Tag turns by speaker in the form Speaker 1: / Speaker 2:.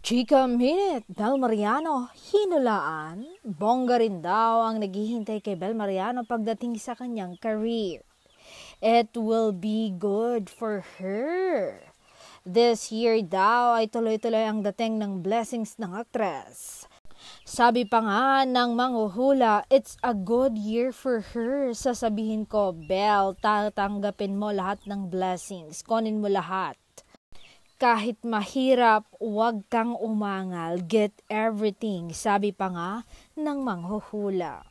Speaker 1: Chika Minute, Bel Mariano, hinulaan. Bongga rin daw ang naghihintay kay Bel Mariano pagdating sa kanyang career. It will be good for her. This year daw ay tuloy-tuloy ang dating ng blessings ng aktres. Sabi pa nga ng manghuhula, it's a good year for her. Sasabihin ko, Bel, tatanggapin mo lahat ng blessings. Kunin mo lahat. Kahit mahirap, huwag kang umangal. Get everything. Sabi pa nga ng manghuhula.